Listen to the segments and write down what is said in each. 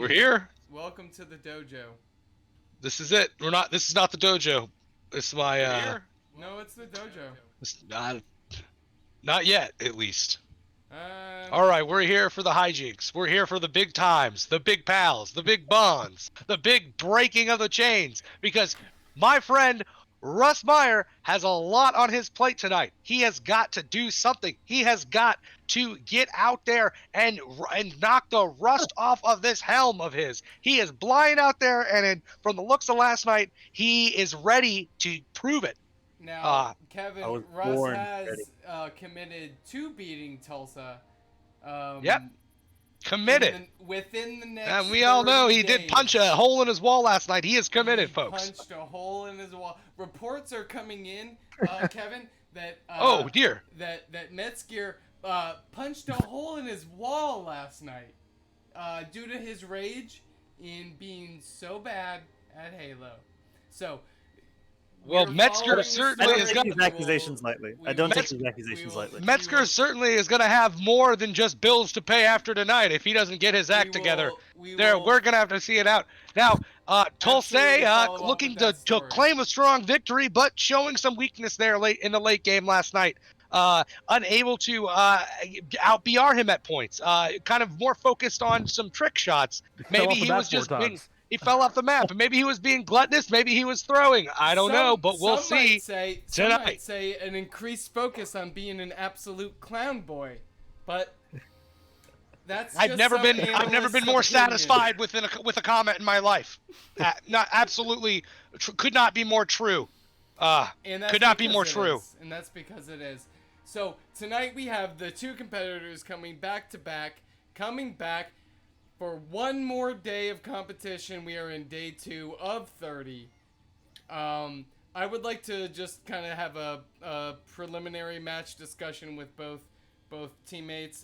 We're here. Welcome to the dojo. This is it. This is not the dojo. This is my. No, it's the dojo. It's not yet, at least. Um, All right, we're here for the hijinks. We're here for the big times, the big pals, the big bonds, the big breaking of the chains. Because my friend Russ Meyer has a lot on his plate tonight. He has got to do something. He has got to get out there and knock the rust off of this helm of his. He is blind out there, and from the looks of last night, he is ready to prove it. now, Kevin, Russ has committed to beating Tulsa. Yep. Committed. Within the next. And we all know he did punch a hole in his wall last night. He is committed, he folks. Punched a hole in his wall. Reports are coming in, Kevin, that oh dear, that Metzger punched a hole in his wall last night, due to his rage in being so bad at Halo. So. Well, Metzger certainly is going to take these accusations lightly. I don't take these accusations lightly. Metzger certainly is going to have more than just bills to pay after tonight if he doesn't get his act together. We're going to have to see it out. Now, Tulsa looking to claim a strong victory, but showing some weakness there late in the late game last night. Unable to out BR him at points. Kind of more focused on some trick shots. Maybe he was just being. He fell off the map, and maybe he was being gluttonous. Maybe he was throwing. I don't know, but we'll see tonight. Some might say an increased focus on being an absolute clown boy, but that's. I've never been more satisfied with a comment in my life. Not absolutely, could not be more true. Could not be more true. And that's because it is. So tonight we have the two competitors coming back to back, for one more day of competition. We are in day 2 of 30. I would like to just kind of have a preliminary match discussion with both teammates.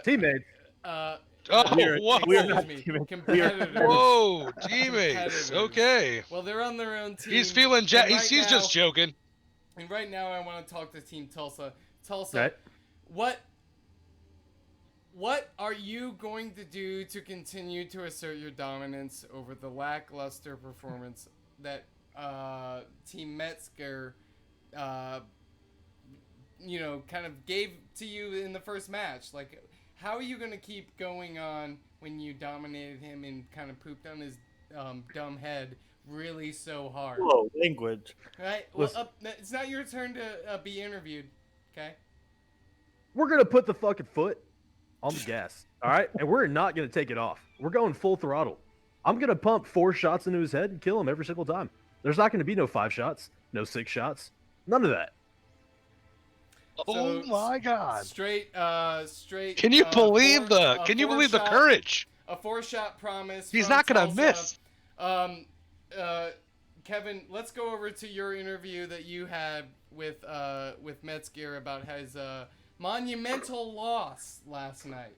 Teammates. We're not competitors. Whoa, teammates. Okay. Well, they're on their own team. He's feeling he's just joking. And right now, I want to talk to Team Tulsa. Tulsa, what are you going to do to continue to assert your dominance over the lackluster performance that Team Metzger, kind of gave to you in the first match? Like, how are you going to keep going on when you dominated him and kind of pooped on his dumb head really so hard? Whoa, language. Right? Well, it's not your turn to be interviewed, okay? We're going to put the fucking foot on the gas, all right? And we're not going to take it off. We're going full throttle. I'm going to pump 4 shots into his head and kill him every single time. There's not going to be no 5 shots, no 6 shots, none of that. Oh my God! Straight. Can you believe the courage? A 4-shot promise. He's not going to miss. Kevin, let's go over to your interview that you had with Metzger about his monumental loss last night.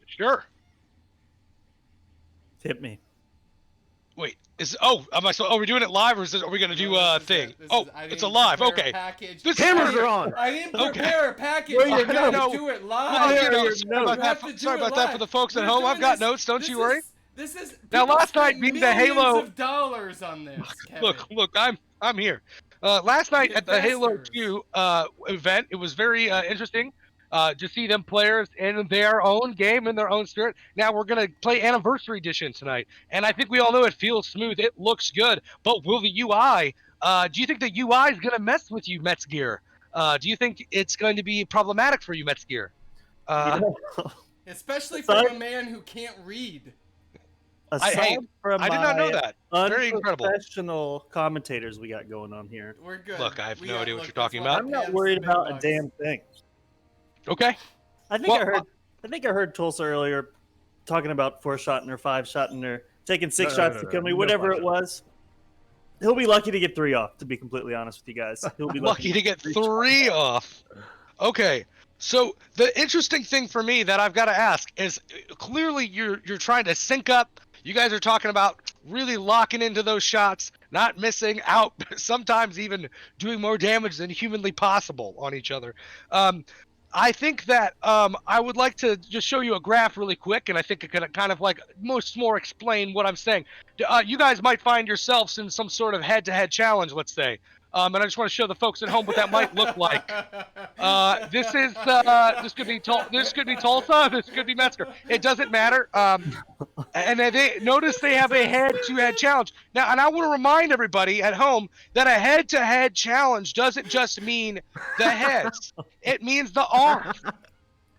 Sure. Hit me. Wait, we're doing it live, or are we gonna do a thing? It's a live. Okay. The cameras are on. I didn't prepare a package. You're gonna do it live. Sorry about that for the folks at home. I've got notes. Don't you worry. This is now. Last night being the Halo. Of dollars on this. Look, I'm here. Last night at the Halo 2 event, it was very interesting to see them players in their own game, in their own spirit. Now we're going to play Anniversary Edition tonight, and I think we all know it feels smooth. It looks good, but will the UI, do you think the UI is going to mess with you, Metzger? Do you think it's going to be problematic for you, Metzger? Especially for a man who can't read. I did not know that. Very incredible. Professional commentators we got going on here. We're good. Look, I have no idea what you're talking about. I'm not worried about a damn thing. Okay. I think I heard Tulsa earlier talking about 4-shotting or 5-shotting or taking 6 shots to kill me, whatever it was. He'll be lucky to get 3 off, to be completely honest with you guys. He'll be lucky to get 3 off. Okay. So the interesting thing for me that I've got to ask is clearly you're trying to sync up. You guys are talking about really locking into those shots, not missing out, sometimes even doing more damage than humanly possible on each other. I think that I would like to just show you a graph really quick, and I think it could kind of like more explain what I'm saying. You guys might find yourselves in some sort of head-to-head challenge, let's say, and I just want to show the folks at home what that might look like. This could be this could be Tulsa, this could be Metzger. It doesn't matter. And they notice they have a head-to-head challenge now, and I want to remind everybody at home that a head-to-head challenge doesn't just mean the heads; it means the arms,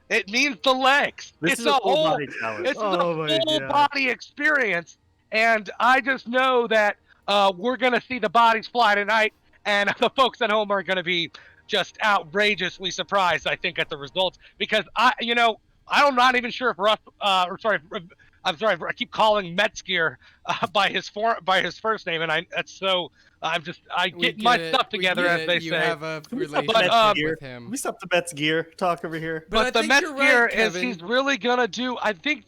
it means the legs. This is a full body challenge. It's a full body experience, and I just know that we're gonna see the bodies fly tonight, and the folks at home are gonna be just outrageously surprised, I think, at the results, because I'm not even sure if Russ, I'm sorry, I keep calling Metzger by his first name, and I get my stuff together, as they you say. Have a relationship with him. We stopped the Metzger talk over here. But the Metzger is he's really gonna do. I think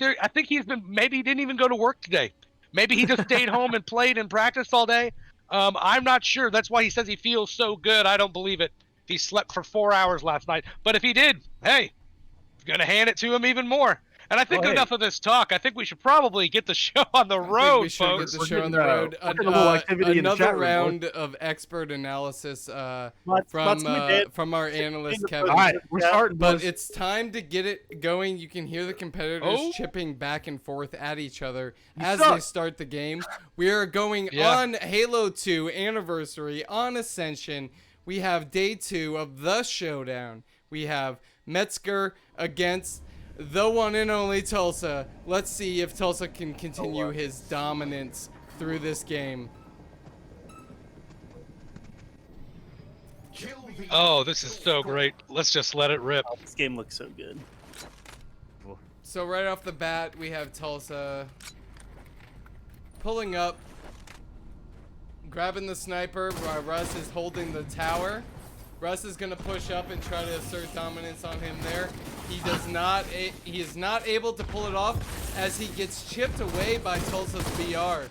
he's been, maybe he didn't even go to work today. Maybe he just stayed home and played and practiced all day. I'm not sure. That's why he says he feels so good. I don't believe it. He slept for 4 hours last night. But if he did, hey, gonna hand it to him even more. And I think enough of this talk. I think we should probably get the show on the road, we should folks. get the show on the road. Another round of expert analysis from our analyst Kevin. All right, we're starting. But it's time to get it going. You can hear the competitors chipping back and forth at each other as they start the game. We are going on Halo 2 Anniversary on Ascension. We have day 2 of the Showdown. We have Metzger against the one and only Tulsa. Let's see if Tulsa can continue his dominance through this game. Oh, this is so great. Let's just let it rip. Oh, this game looks so good. So right off the bat, we have Tulsa pulling up, grabbing the sniper while Russ is holding the tower. Russ is gonna push up and try to assert dominance on him there. He is not able to pull it off as he gets chipped away by Tulsa's BR.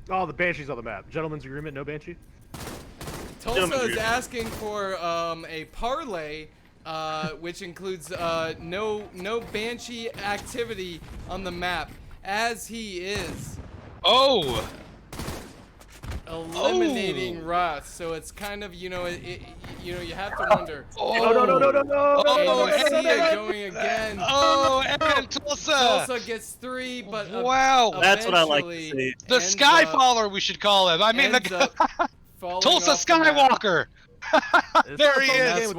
Oh, the Banshee's on the map. Gentleman's agreement, no Banshee. Tulsa is asking for a parlay, which includes no Banshee activity on the map, as he is eliminating Russ. So it's kind of, you have to wonder. No. And see it going again. And Tulsa gets 3, but wow, that's what I like to see. The Skyfaller, we should call him. I mean, Tulsa Skywalker. There he is.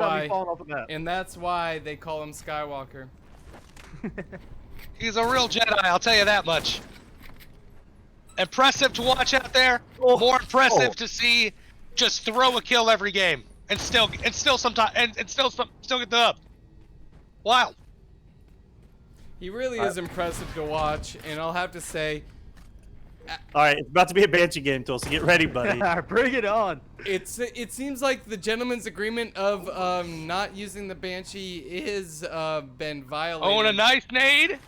That's why they call him Skywalker. He's a real Jedi, I'll tell you that much. Impressive to watch out there. More impressive to see just throw a kill every game and still get the up. Wow. He really is impressive to watch, and I'll have to say, all right, it's about to be a Banshee game, Tulsa. Get ready, buddy. Bring it on. It seems like the gentleman's agreement of not using the Banshee is been violated. Oh, and a nice nade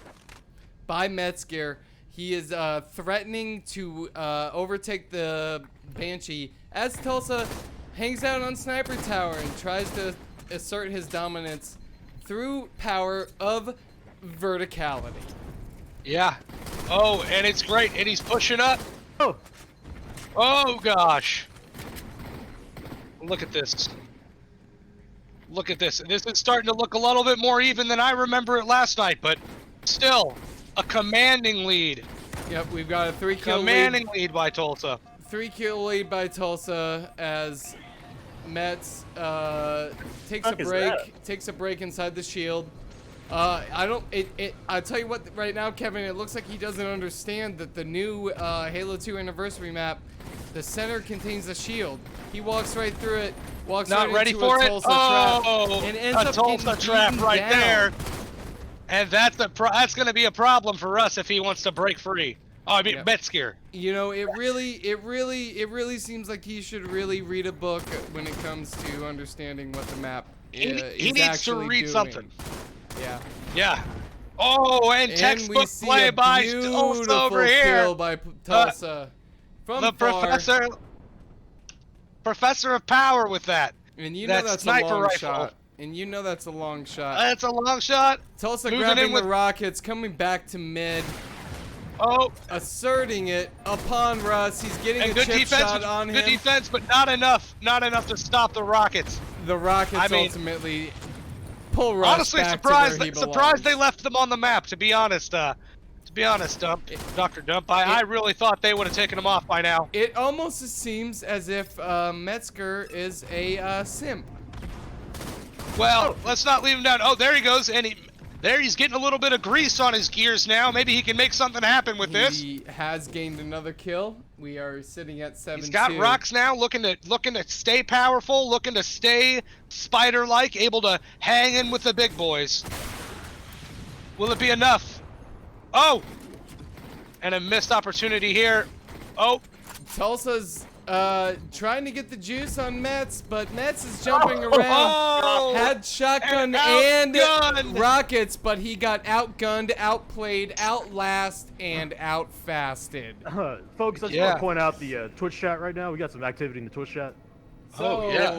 by Metzger. He is threatening to overtake the Banshee as Tulsa hangs out on Sniper Tower and tries to assert his dominance through power of verticality. Yeah. Oh, and it's great. And he's pushing up. Oh, gosh. Look at this. Look at this. This is starting to look a little bit more even than I remember it last night, but still. A commanding lead. Yep, we've got a 3-kill commanding lead by Tulsa. 3-kill lead by Tulsa as Metz takes a break inside the shield. I tell you what, right now, Kevin, it looks like he doesn't understand that the new Halo 2 Anniversary map, the center contains a shield. He walks right through it, walks not right ready into for a it. Tulsa trap, and ends a up Tulsa trap right down. there. And that's going to be a problem for us if he wants to break free. Oh, I mean, Metzger. You know, it really seems like he should really read a book when it comes to understanding what the map is he needs to read doing. something. Yeah. Yeah. Oh, and textbook play by Tulsa over here. Kill by Tulsa from the far. professor of power with that. And you know That that's a sniper long rifle. shot. And you know that's a long shot. That's a long shot. Tulsa Moving grabbing in with- the rockets, coming back to mid, Oh, asserting it upon Russ. He's getting and a good chip defense. shot on Good him. defense, but not enough. Not enough to stop the Rockets. The Rockets I mean, ultimately pull Russ honestly, back surprised. to where he Surprised they belongs. left them on the map. To be honest, Dump, Dr. Dump, I really thought they would have taken them off by now. It almost seems as if Metzger is a simp. Well, let's not leave him down. Oh, there he goes, and he's getting a little bit of grease on his gears now. Maybe he can make something happen with this. He has gained another kill. We are sitting at 7-2. He's got rocks now, looking to stay powerful, looking to stay spider-like, able to hang in with the big boys. Will it be enough? Oh! And a missed opportunity here. Oh! Tulsa's trying to get the juice on Metz, but Metz is jumping around. Oh! Had shotgun And and outgunned. rockets, but he got outgunned, outplayed, outlast, and outfasted. Folks, I just want to point out the Twitch chat right now. We got some activity in the Twitch chat. Oh, yeah.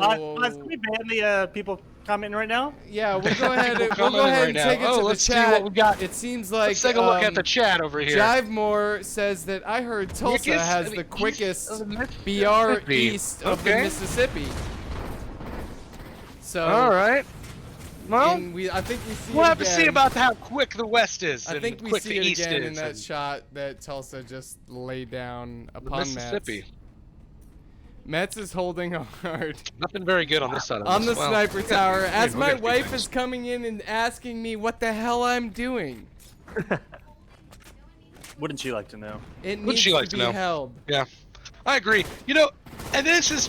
Can we ban the people commenting right now? Yeah, we'll go ahead and, commenting right now. take it to the let's see chat. what we got. It seems like Let's take a look at the chat over here. Jivemore says that I heard Tulsa Quickest has of the east quickest of the BR Mississippi. east of the Okay. Mississippi. So All right. Well, and I think we see we'll it have to see again. about how quick the West is. I and think we quick see the it East again is, in that and shot that Tulsa just laid down the upon Mississippi. Metz. Metz is holding hard Nothing very good on this side of on the this. Well, sniper tower as we'll my get a few wife things. is coming in and asking me what the hell I'm doing. Wouldn't you like to know? It Would needs she like to to be know? held. Yeah, I agree. You know, and this is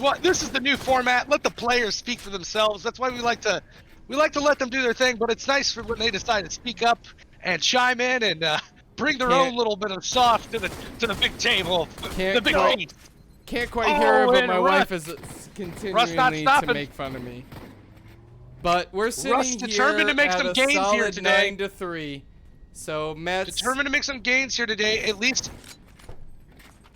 the new format. Let the players speak for themselves. That's why we like to let them do their thing. But it's nice for when they decide to speak up and chime in and bring their Can't- own little bit of sauce to the big table, Can't the big quite- feast. Can't quite hear her, Oh, but and my Russ- wife is not continuing to stopping. make fun of me. But we're sitting Russ determined here to make at some a gains here solid today. 9-3. So Metz Determined to make some gains here today. At least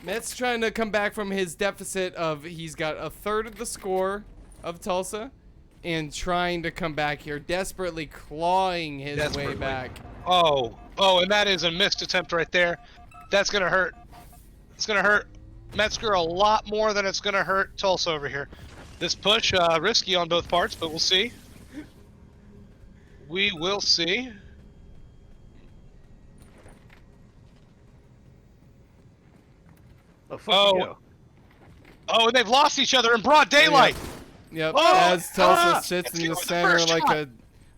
Metz trying to come back from his deficit of he's got a third of the score of Tulsa and trying to come back here, desperately clawing his way Desperately. back. Oh, and that is a missed attempt right there. That's gonna hurt. It's gonna hurt Metzger a lot more than it's gonna hurt Tulsa over here. This push, risky on both parts, but we'll see. We will see. Oh, fuck Oh. you. Oh, and they've lost each other in broad daylight. Yep, Oh, as Tulsa sits Let's in go the with the center first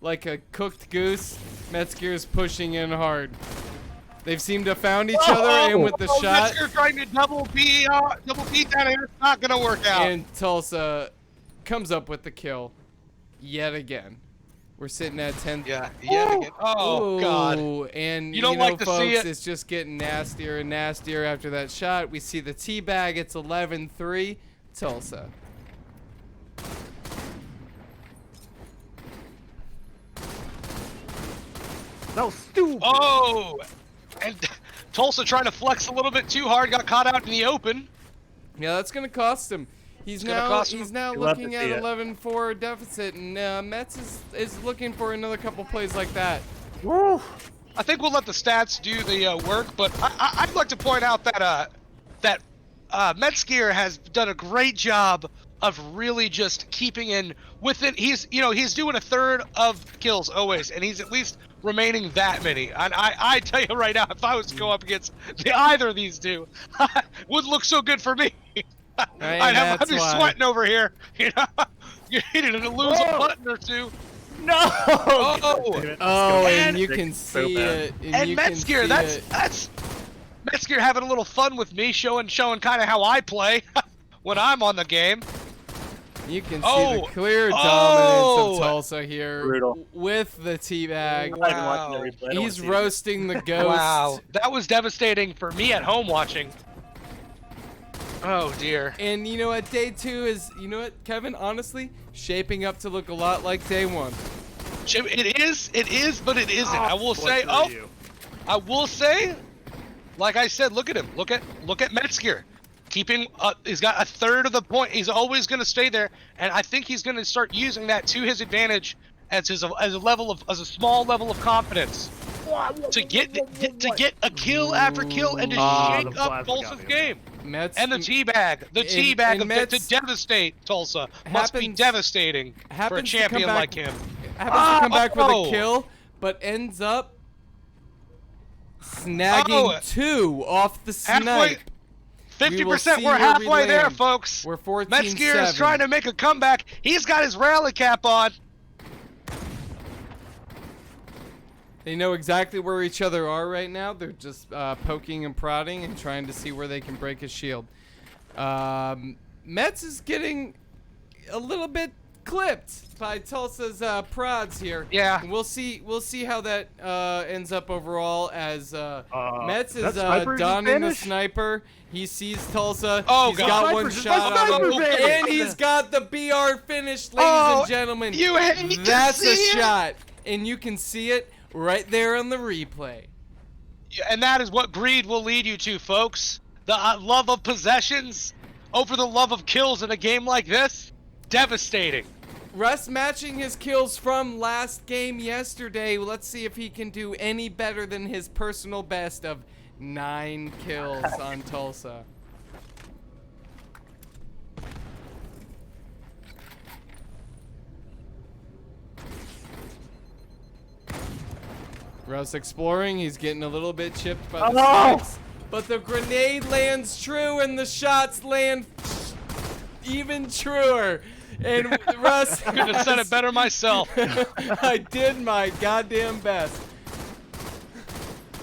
like shot. a cooked goose, Metzger's pushing in hard. They've seemed to have found each other, and with the shot, Metzger trying to double B down here. It's not gonna work out. and Tulsa comes up with the kill yet again. We're sitting at 10. Yeah, yet again. Oh, God. Ooh, and You don't know, like to folks, see it. it's just getting nastier and nastier after that shot. We see the teabag. It's 11-3, Tulsa. That was stupid. Oh, and Tulsa trying to flex a little bit too hard, got caught out in the open. Yeah, that's gonna cost him. He's gonna now cost him. he's now You'll have to looking see at it. 11-4 deficit, and Metz is looking for another couple plays like that. Woo! I think we'll let the stats do the work, but I'd like to point out that Metzger has done a great job of really just keeping in within. He's doing a third of kills always, and he's at least remaining that many. And I tell you right now, if I was to go up against either of these two, wouldn't look so good for me. I'd be sweating over here. You know, you needed to lose a button or two. No! Oh! Oh, and And- you can So see bad. it. And you can Metzger, see that's it. Metzger having a little fun with me, showing kind of how I play when I'm on the game. You can see Oh, the clear dominance oh. of Tulsa here Brutal. with the teabag. I'm not even watching that replay. I don't He's wanna see it. roasting the ghost. Wow, that was devastating for me at home watching. Oh dear. And you know what, day 2 is, you know what, Kevin, honestly, shaping up to look a lot like day 1. It is, but it isn't. I will What say, for you? I will say, like I said, look at him. Look at Metzger. keeping. He's got a third of the point. He's always going to stay there, and I think he's going to start using that to his advantage as a small level of confidence to get a kill after kill and to shake up Tulsa's game. Mets And the teabag to devastate Tulsa must be devastating for a champion like him. Happens to come back with a kill, but ends up snagging 2 off the snipe. 50%, we're halfway there, folks. We're 14-7. Metzger is trying to make a comeback. He's got his rally cap on. They know exactly where each other are right now. They're just poking and prodding and trying to see where they can break his shield. Metz is getting a little bit clipped by Tulsa's prods here. Yeah. And we'll see how that ends up overall as Metz is sniper's donning the Spanish? sniper. He sees Tulsa. Oh, he's God. got one Sniper's shot on him. Spanish. And he's got the BR finish, ladies and gentlemen. You hate to That's see a it. shot. And you can see it right there on the replay. And that is what greed will lead you to, folks. The love of possessions over the love of kills in a game like this. Devastating. Russ matching his kills from last game yesterday. Let's see if he can do any better than his personal best of 9 kills on Tulsa. Russ exploring. He's getting a little bit chipped by the snipes. But the grenade lands true and the shots land even truer. And Russ Could have said it better myself. I did my goddamn best.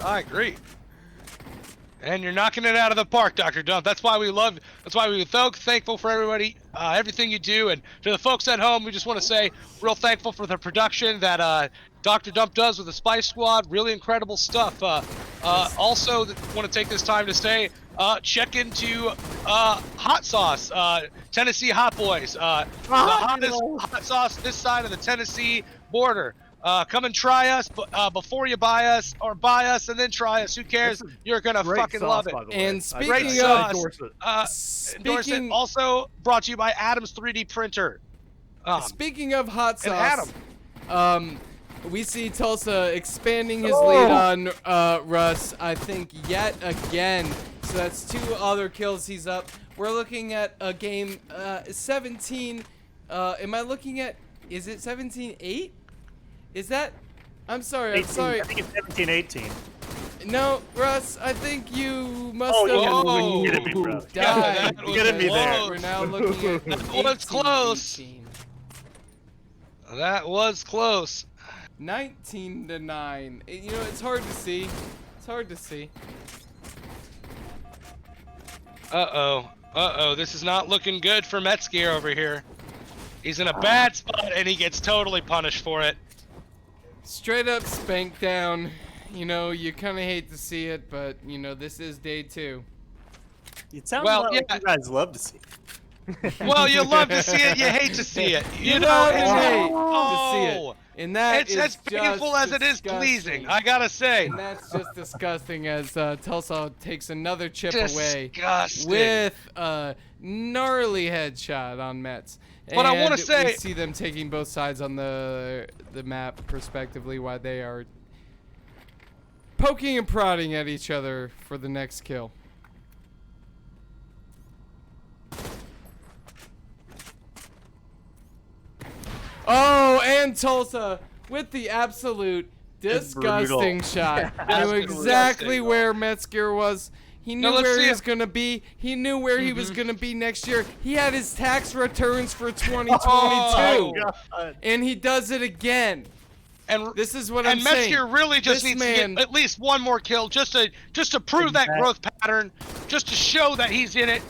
I agree. And you're knocking it out of the park, Dr. Dump. That's why we love. That's why we're so thankful for everybody, everything you do, and to the folks at home. We just want to say, real thankful for the production that Dr. Dump does with the Spice Squad. Really incredible stuff. Also, want to take this time to say, check into hot sauce, Tennessee Hot Boys, the hottest hot sauce this side of the Tennessee border. Come and try us before you buy us, or buy us and then try us. Who cares? You're gonna fucking love it. And Great speaking of, sauce. Endorse it. Also brought to you by Adam's 3D printer. Speaking of hot And sauce, Adam. we see Tulsa expanding his lead on Russ, I think, yet again. So that's 2 other kills he's up. We're looking at a game 17. Am I looking at, is it 17-8? Is that, I'm sorry, 18, I'm sorry. I think it's 17-18. No, Russ, I think you must Oh, have you're kidding me, bro. died. That was Get me there. close. We're now looking at That was close. 18. That was close. 19-9. You know, it's hard to see. It's hard to see. Uh-oh. This is not looking good for Metzger over here. He's in a bad spot, and he gets totally punished for it. Straight up spank down. You know, you kind of hate to see it, but, you know, this is day 2. It sounds Well, like yeah. you guys love to see. Well, you love to see it, you hate to see it. You know, love it's and hate oh, to see it. And that it's is as painful just as it is disgusting. pleasing, I gotta say. And that's just disgusting as Tulsa takes another chip away Disgusting. with a gnarly headshot on Metz. But I wanna And say- we see them taking both sides on the map prospectively while they are poking and prodding at each other for the next kill. Oh, and Tulsa with the absolute disgusting shot. Knew exactly where Metzger was. He knew Now, let's where see he was if- going to be. He knew where he was going to be next year. He had his tax returns for 2022. Oh, God. And he does it again. And This is what I'm and saying. Metzger really just This needs man- to get at least one more kill, just to prove that growth pattern, just to show that he's in it.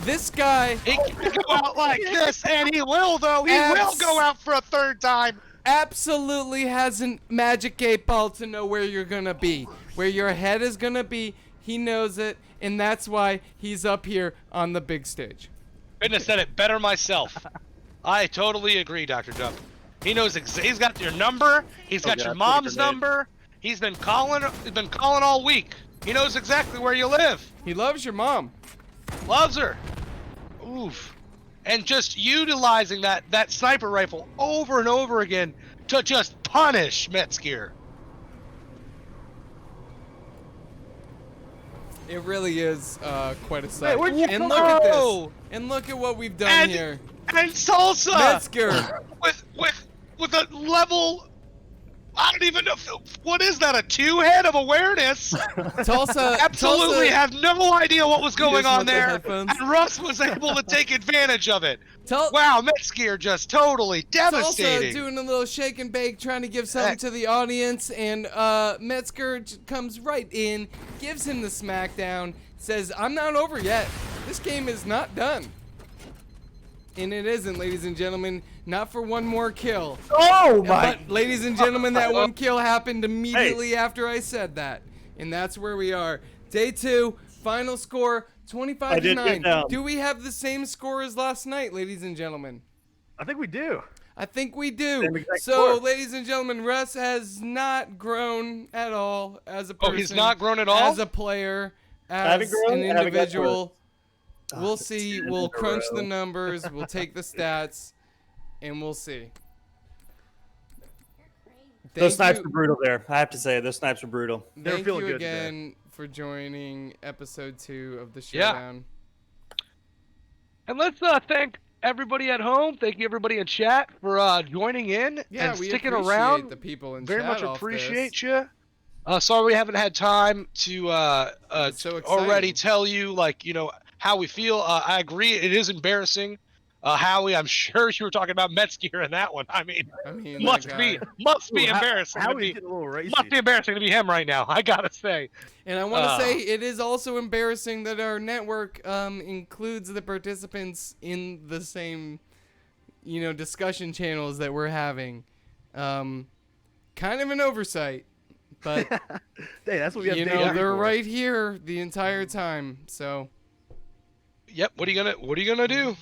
This guy He can go out like this, and he will, though. He will go out for a third time. absolutely has a magic 8 ball to know where you're going to be. Where your head is going to be. He knows it, and that's why he's up here on the big stage. Couldn't have said it better myself. I totally agree, Dr. Jump. He knows he's got your number. He's got God, your put a mom's grenade. number. He's been calling all week. He knows exactly where you live. He loves your mom. Loves her. Oof. And just utilizing that sniper rifle over and over again to just punish Metzger. It really is quite a sight. where'd you And come look at this. from? And look at what we've done here. And Tulsa Metzger. with a level. I don't even know. What is that? A 2-head of awareness? Tulsa. Absolutely Tulsa, have no idea what was going just on want the there. headphones? And Russ was able to take advantage of it. Tul- Wow, Metzger just totally Tulsa devastating. doing a little shake and bake, trying to give something to the audience, and Metzger comes right in, gives him the smackdown, says, "I'm not over yet. This game is not done." And it isn't, ladies and gentlemen. Not for one more kill. Oh my! But, ladies and gentlemen, that one kill happened immediately after I said that. And that's where we are. Day 2, final score, 25-9. Do we have the same score as last night, ladies and gentlemen? I think we do. I think we do. Same exact So, score. ladies and gentlemen, Russ has not grown at all as a person. Oh, he's not grown at all? As a player, haven't as grown, an I haven't got individual. We'll it's see. 10 in We'll a crunch row. the numbers. We'll take the stats, and we'll see. Those Thank snipes you- were brutal there. I have to say, those snipes were brutal. They were Thank feeling you good today. again for joining episode 2 of the Yeah. Showdown. And let's thank everybody at home. Thank you everybody in chat for joining in Yeah, and we sticking appreciate around. the people in Very chat much off appreciate this. you. Sorry we haven't had time to It's so already exciting. tell you how we feel. I agree, it is embarrassing. Howie, I'm sure you were talking about Metzger in that one. I mean, must that be guy. embarrassing. How to he's be, getting a little racy. must be embarrassing to be him right now. I gotta say. And I want to say it is also embarrassing that our network includes the participants in the same, discussion channels that we're having. Kind of an oversight, but Hey, that's what we have. Day three they're for. right here the entire time. So Yep. What are you gonna do?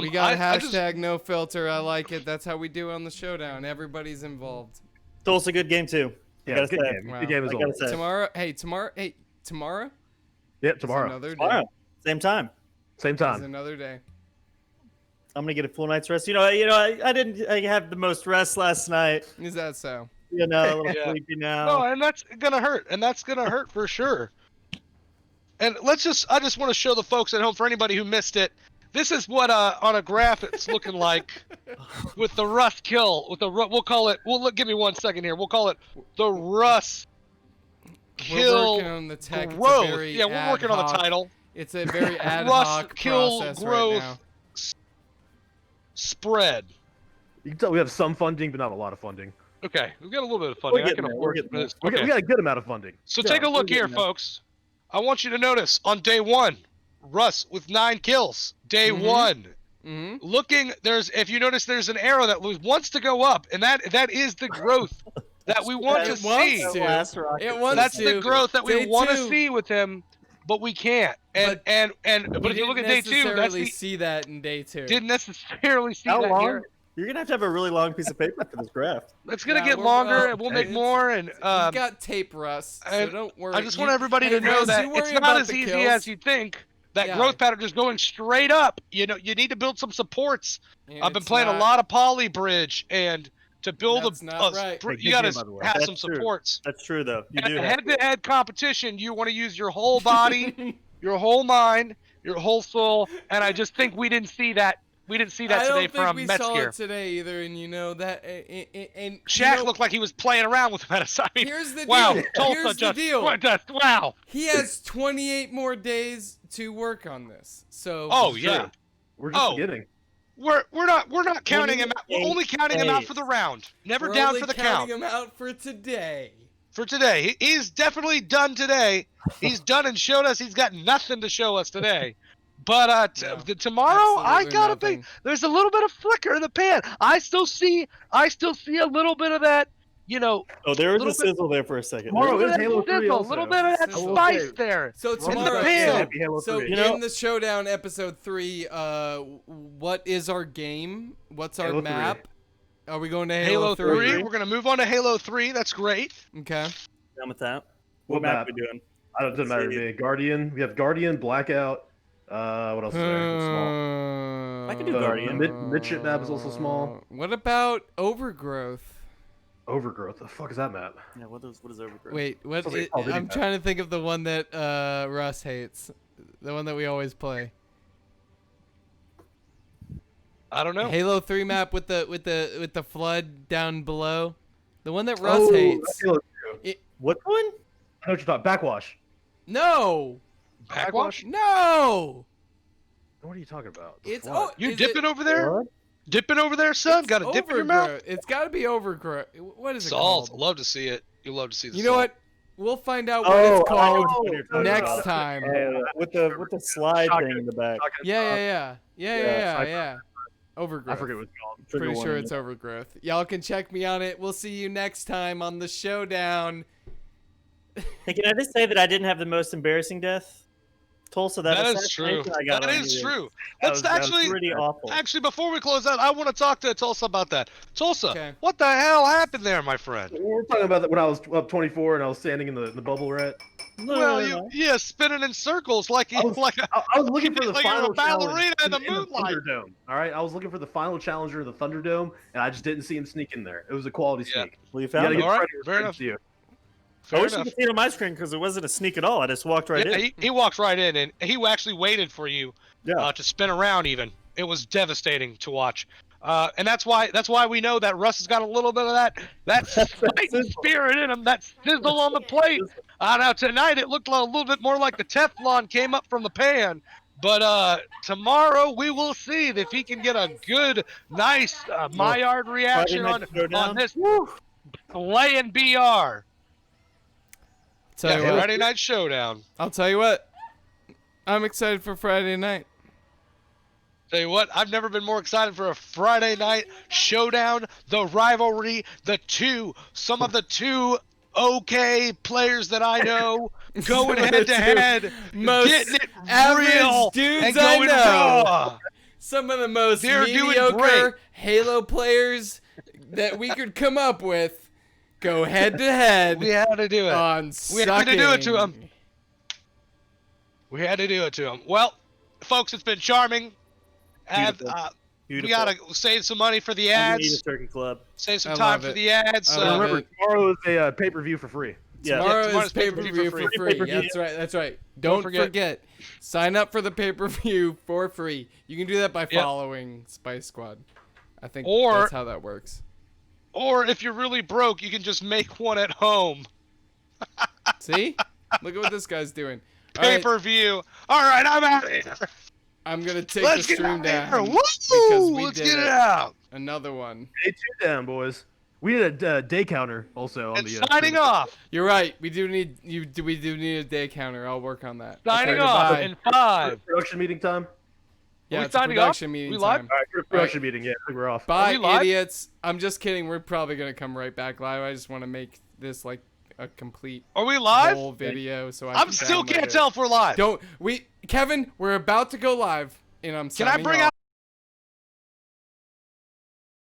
we got I just- hashtag no filter. I like it. That's how we do on the Showdown. Everybody's involved. Tulsa, good game too. I Yeah, gotta good say. game. Wow. Good game as I gotta always. say. Tomorrow Yep, is tomorrow. another day. Tomorrow, same time. Same Is time. another day. I'm gonna get a full night's rest. I didn't have the most rest last night. Is that so? A little Yeah. sleepy now. No, and that's gonna hurt, for sure. And I just want to show the folks at home, for anybody who missed it, this is what on a graph it's looking like with the Russ kill. We'll call it. Give me 1 second here. We'll call it the Russ We're kill working on the tech. It's a growth. very Yeah, we're ad working on the hoc- title. It's a very ad Russ hoc kill process growth right now. spread. You can tell we have some funding, but not a lot of funding. Okay, we've got a little bit of We're funding. I getting can there, we're afford getting there. this. We Okay. got a good amount of funding. So Yeah, take a we're look here, getting there. folks. I want you to notice on day 1, Russ with 9 kills. Day Mhm. 1. Mm-hmm. If you notice, there's an arrow that wants to go up, and that is the growth that we want to It wants see. to. Last rocket. It wants That's to. the growth that we Day want to 2. see with him, but we can't. But if you look at day 2, that's necessarily the see that in day 2. didn't necessarily see How that long? here. You're gonna have a really long piece of paper for this graph. It's gonna Yeah, get we're- longer, well, and we'll make it's- more. And We've got tape, Russ, so and don't worry. I just want everybody to know Russ, that you it's worry not about as the easy kills. as you think. That Yeah. growth pattern just going straight up. You need to build some supports. And I've been it's playing a not- lot of poly bridge, and to build That's not right. Hey, you good gotta game, by the way. have That's some true. supports. That's true, though. You In do a have to. head-to-head competition, you want to use your whole body, your whole mind, your whole soul, and I just think we didn't see that. We didn't see that I today don't think from we saw Metzger. it today either, and that. And Shaq looked like he was playing around with him at a side. Here's the Wow, deal. Tulsa Here's the just, deal. wow. He has 28 more days to work on this. So. Oh It's yeah. true. We're just Oh. beginning. We're not counting him out. We're 28 only counting him out days. for the round. Never We're down only for the counting count. him out for today. For today. He's definitely done today. He's done and showed us he's got nothing to show us today. But No, tomorrow, I absolutely gotta nothing. be. There's a little bit of flicker in the pan. I still see a little bit of that. Oh, there was little a bit- sizzle there for a second. Tomorrow little is bit of Halo that 3 sizzle, also. little bit of that Sizzle. spice Okay. there. So In the tomorrow, pan. Happy Halo so 3. You know- in the Showdown episode 3, what is our game? What's our Halo 3. map? Are we going to Halo 3. 3. We're gonna move on to Halo 3. That's great. Okay. Done with that. What What map map? are we doing? It doesn't matter to me. Guardian. We have Guardian, Blackout, What else is there? It's small. I can do Guardian. Midship map is also small. What about Overgrowth? Overgrowth. The fuck is that map? Yeah, what is Overgrowth? Wait, what? Sounds like Call of Duty I'm map. trying to think of the one that Russ hates. The one that we always play. I don't know. Halo 3 map with the flood down below. The one that Russ hates. What one? I know what you're talking. Backwash. No. Backwash? No. What are you talking about? It's Flood. You is dipping it, over there? What? Dipping over there, son? Got a dip in your mouth? Overgrowth. It's got to be Overgrowth. What is it Salt. called? Love to see it. You love to see the You know salt. what? We'll find out what it's called Oh, next time. with the slide Shotgun. thing in the back. Yeah. Overgrowth. I forget what it's called. Trigger Pretty sure warning. it's Overgrowth. Y'all can check me on it. We'll see you next time on the Showdown. Hey, can I just say that I didn't have the most embarrassing death? Tulsa, that That is true. assassination I got That on is you true. that Let's was actually, pretty awful. actually, before we close out, I want to talk to Tulsa about that. Tulsa, Okay. what the hell happened there, my friend? We're talking about that when I was up 24 and I was standing in the bubble rat. Well, you spinning in circles like you I was- like a, I was looking for the like you're a final ballerina challenge in the in moonlight. Thunderdome. All right, I was looking for the final challenger in the Thunderdome, and I just didn't see him sneak in there. It was a quality Yeah. sneak. Well, you You gotta found give it. All right, credit fair where enough. credit's due. I Fair wish you enough. could see it on my screen because it wasn't a sneak at all. I just walked right Yeah, in. he walked right in, and he actually waited for you Yeah. to spin around. Even it was devastating to watch, and that's why we know that Russ has got a little bit of that fighting spirit in him, that sizzle on the plate. Now tonight it looked a little bit more like the Teflon came up from the pan. But tomorrow we will see if he can get a good, nice Maillard reaction Friday Night Showdown. on this playing BR. Tell you Yeah, what, Friday Night Showdown. I'll tell you what. I'm excited for Friday night. Tell you what, I've never been more excited for a Friday night showdown. The rivalry, some of the two okay players that I know going Some of the head to head, most getting it average real dudes and I going know. raw. Some of the most They're doing mediocre great. Halo players that we could come up with go head to head We had to do it. on We had to do it to sucking. 'em. We had to do it to him. Well, folks, it's been charming. Beautiful. We Beautiful. gotta save some money for the I'm gonna eat a ads. turkey club. Save some I time love for it. the ads. I And love remember, it. tomorrow is a pay-per-view for free. Yeah. Tomorrow tomorrow's is pay-per-view for free. Pay-per-view. That's right. That's right. Don't forget. forget. Sign up for the pay-per-view for free. You can do that by Yep. following Spice Squad. I think Or- that's how that works. Or if you're really broke, you can just make one at home. See? Look at what this guy's doing. All right, Pay-per-view. All right, I'm out of here. I'm gonna take Let's the get stream out of here. down Woo! because we Let's did get it it. out. Another one. Day 2 down, boys. We need a day counter also on And the. signing stream. off. You're right. We do need We do need a day counter. I'll work on that. Signing Okay, off goodbye. in 5. Production meeting time. Yeah, we it's a signing off? production meeting We live? time. All right, for the production meeting. Yeah, I think we're off. Bye, we live? idiots. I'm just kidding. We're probably gonna come right back live. I just want to make this like a complete Are we live? whole video, so I I'm can still download can't it. tell if we're live. Don't we, Kevin? We're about to go live, and I'm. Can I signing bring off.